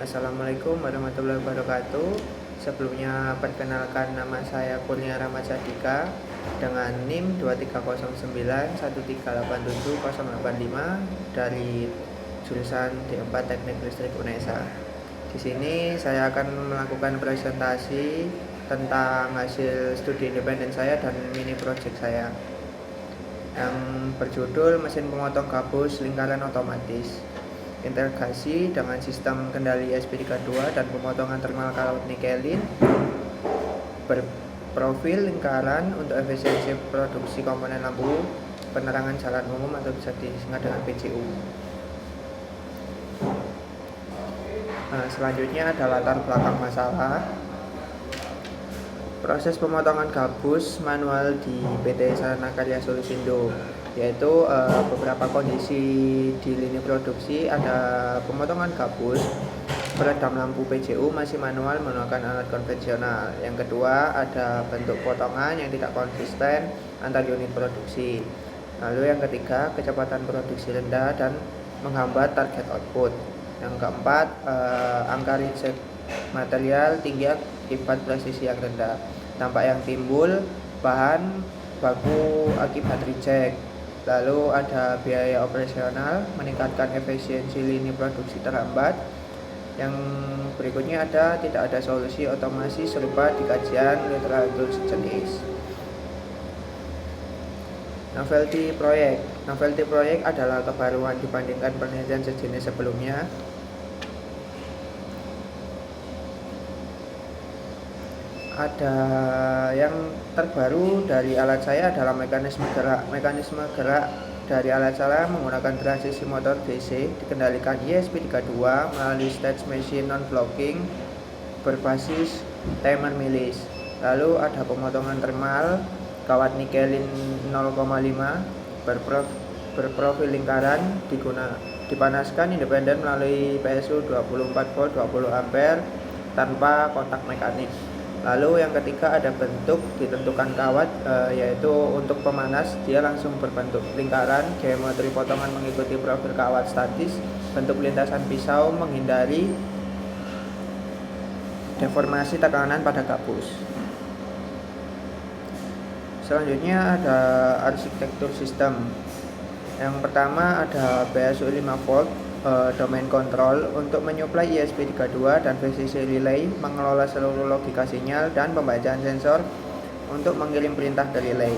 Assalamualaikum warahmatullahi wabarakatuh. Sebelumnya perkenalkan, nama saya Kurnia Rahmat Sadika dengan NIM 23091387085 dari jurusan D4 Teknik Listrik UNESA. Di sini saya akan melakukan presentasi tentang hasil studi independen saya dan mini project saya yang berjudul mesin pemotong gabus lingkaran otomatis, integrasi dengan sistem kendali ESP32 dan pemotongan thermal kawat nikelin, berprofil lingkaran untuk efisiensi produksi komponen lampu penerangan jalan umum atau bisa disingkat dengan PJU. Selanjutnya ada latar belakang masalah. Proses pemotongan gabus manual di PT Sarana Karya Solusindo, yaitu beberapa kondisi di lini produksi. Ada pemotongan gabus, peredam lampu PJU masih manual menggunakan alat konvensional. Yang kedua, ada bentuk potongan yang tidak konsisten antar unit produksi. Lalu yang ketiga, kecepatan produksi rendah dan menghambat target output. Yang keempat, angka reject material tinggi akibat presisi yang rendah. Dampak yang timbul, bahan baku akibat reject. Lalu ada biaya operasional, meningkatkan efisiensi lini produksi terhambat. Yang berikutnya ada tidak ada solusi otomasi serupa di kajian literatur sejenis. Novelty project adalah kebaruan dibandingkan penelitian sejenis sebelumnya. Ada yang terbaru dari alat saya adalah mekanisme gerak. Mekanisme gerak dari alat saya menggunakan transisi motor DC dikendalikan ESP32 melalui stage machine non-blocking berbasis timer milis. Lalu ada pemotongan thermal kawat nikelin 0,5 berprofil lingkaran dipanaskan independen melalui PSU 24 volt 20 ampere tanpa kontak mekanik. Lalu yang ketiga ada bentuk ditentukan kawat, yaitu untuk pemanas dia langsung berbentuk lingkaran. Geometri potongan mengikuti profil kawat statis. Bentuk lintasan pisau menghindari deformasi tekanan pada gabus. Selanjutnya ada arsitektur sistem. Yang pertama ada PSU 5 volt domain control untuk menyuplai ESP32 dan VCC relay, mengelola seluruh logika sinyal dan pembacaan sensor untuk mengirim perintah ke relay.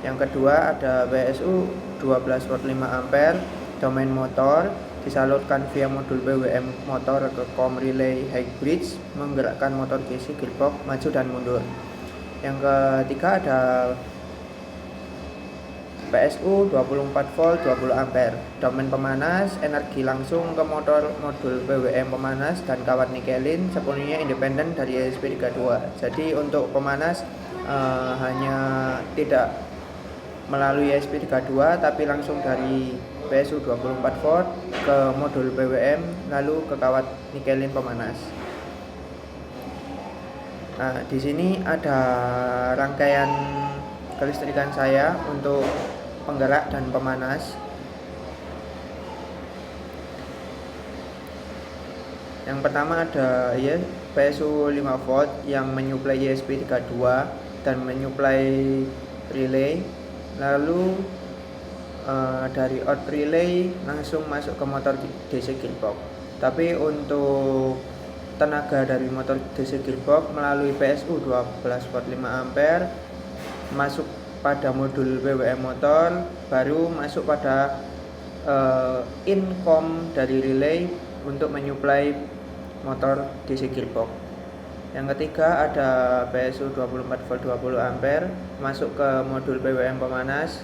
Yang kedua ada PSU 12 volt 5 ampere domain motor, disalurkan via modul BWM motor ke COM relay high bridge, menggerakkan motor DC gearbox maju dan mundur. Yang ketiga ada PSU 24 volt 20 ampere domain pemanas, energi langsung ke motor modul BWM pemanas dan kawat nikelin, sepenuhnya independen dari ESP32. Jadi untuk pemanas hanya tidak melalui ESP32 tapi langsung dari PSU 24 volt ke modul BWM lalu ke kawat nikelin pemanas. Nah, di sini ada rangkaian kelistrikan saya untuk penggerak dan pemanas. Yang pertama ada PSU 5 volt yang menyuplai ESP32 dan menyuplai relay. Lalu dari out relay langsung masuk ke motor DC gearbox. Tapi untuk tenaga dari motor DC gearbox melalui PSU 12 volt 5 ampere masuk pada modul BWM motor, baru masuk pada incom dari relay untuk menyuplai motor DC gearbox. Yang ketiga ada PSU 24 volt 20 ampere masuk ke modul BWM pemanas,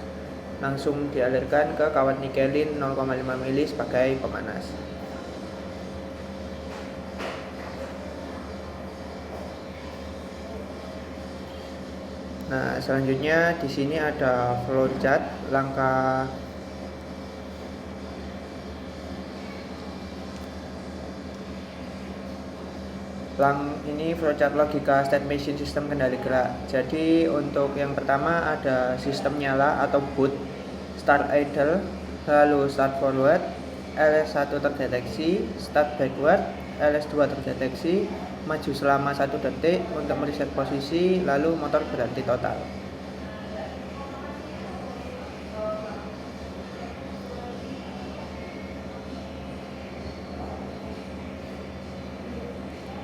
langsung dialirkan ke kawat nikelin 0,5 mili sebagai pemanas. Nah, selanjutnya di sini ada flowchart langkah ini flowchart logika state machine sistem kendali gerak. Jadi untuk yang pertama ada sistem nyala atau boot, start idle, lalu start forward, LS1 terdeteksi, start backward, LS2 terdeteksi, maju selama 1 detik untuk mereset posisi, lalu motor berhenti total.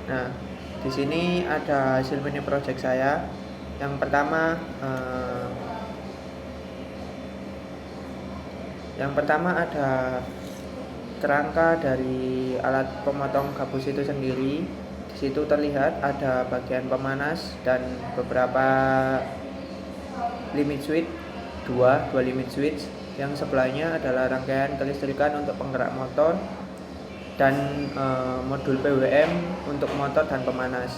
Nah, di sini ada hasil mini project saya. Yang pertama ada kerangka dari alat pemotong gabus itu sendiri. Di situ terlihat ada bagian pemanas dan beberapa limit switch, dua limit switch. Yang sebelahnya adalah rangkaian kelistrikan untuk penggerak motor dan modul PWM untuk motor dan pemanas.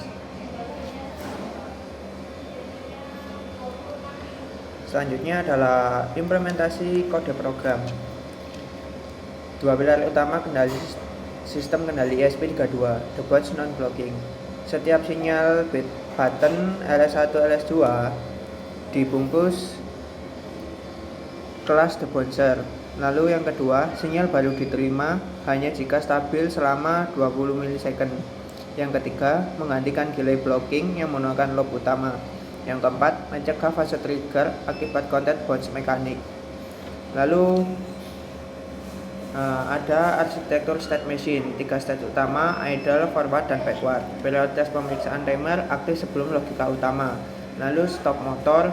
Selanjutnya adalah implementasi kode program. Dua pilar utama sistem kendali ESP32, the bounce non-blocking. Setiap sinyal button LS1 LS2 dibungkus kelas the bouncer. Lalu yang kedua, sinyal baru diterima hanya jika stabil selama 20 milisecond. Yang ketiga, menggantikan delay blocking yang menggunakan loop utama. Yang keempat, mencegah fase trigger akibat konten bounce mekanik. Lalu ada arsitektur state machine, 3 state utama, idle, forward, dan backward. Prioritas pemeriksaan timer aktif sebelum logika utama. Lalu stop motor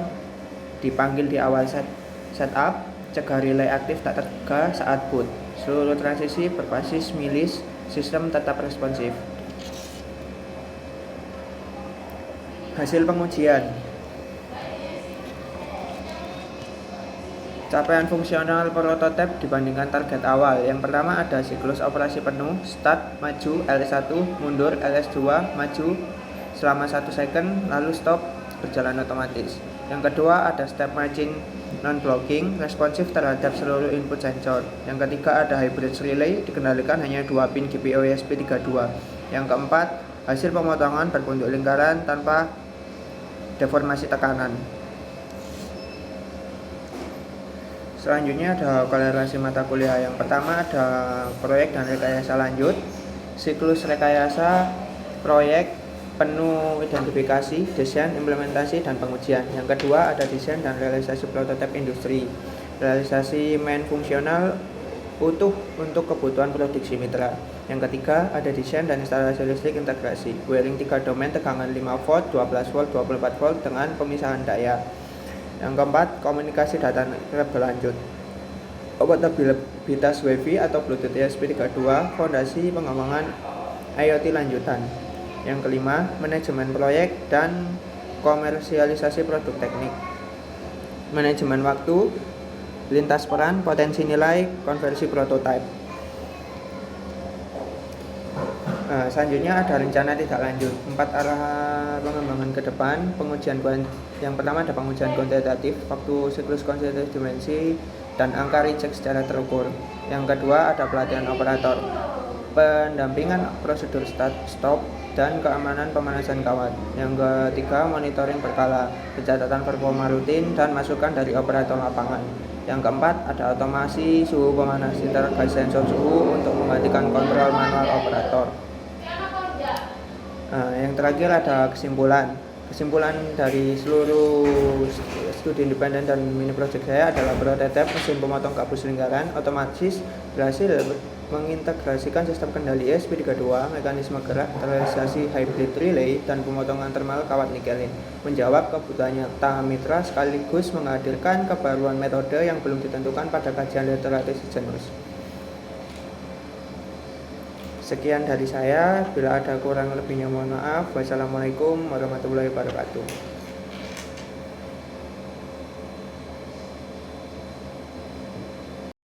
dipanggil di awal setup, cegah relay aktif tak terganggu saat boot. Seluruh transisi berbasis milis, sistem tetap responsif. Hasil pengujian. Capaian fungsional prototipe dibandingkan target awal. Yang pertama ada siklus operasi penuh, start, maju, LS1, mundur, LS2, maju selama 1 second, lalu stop, berjalan otomatis. Yang kedua ada step margin non-blocking, responsif terhadap seluruh input sensor. Yang ketiga ada hybrid relay, dikendalikan hanya 2 pin GPIO ESP32. Yang keempat, hasil pemotongan berbentuk lingkaran tanpa deformasi tekanan. Selanjutnya ada kolerasi mata kuliah. Yang pertama ada proyek dan rekayasa lanjut, siklus rekayasa, proyek, penuh identifikasi, desain, implementasi, dan pengujian. Yang kedua ada desain dan realisasi prototipe industri, realisasi main fungsional utuh untuk kebutuhan produksi mitra. Yang ketiga ada desain dan instalasi listrik integrasi, wiring 3 domain tegangan 5 volt, 12 volt, 24 volt dengan pemisahan daya. Yang keempat, komunikasi data berlanjut, kompatibilitas WiFi atau Bluetooth ESP32, fondasi pengembangan IoT lanjutan. Yang kelima, manajemen proyek dan komersialisasi produk teknik, manajemen waktu, lintas peran, potensi nilai, konversi prototipe. Selanjutnya ada rencana tidak lanjut, 4 arah pengembangan ke depan. Yang pertama ada pengujian kuantitatif, waktu siklus konsentrasi dimensi, dan angka reject secara terukur. Yang kedua ada pelatihan operator, pendampingan prosedur start stop, dan keamanan pemanasan kawat. Yang ketiga monitoring berkala, pencatatan performa rutin, dan masukan dari operator lapangan. Yang keempat ada otomasi suhu pemanas, integrasi sensor suhu untuk menggantikan kontrol manual operator. Yang terakhir ada kesimpulan dari seluruh studi independen dan mini project saya adalah prototipe mesin pemotong gabus lingkaran otomatis berhasil mengintegrasikan sistem kendali ESP32, mekanisme gerak, realisasi hybrid relay, dan pemotongan thermal kawat nikelin, menjawab kebutuhan nyata mitra sekaligus menghadirkan kebaruan metode yang belum ditentukan pada kajian literatur sejenis. Sekian dari saya, bila ada kurang lebihnya mohon maaf. Wassalamualaikum warahmatullahi wabarakatuh.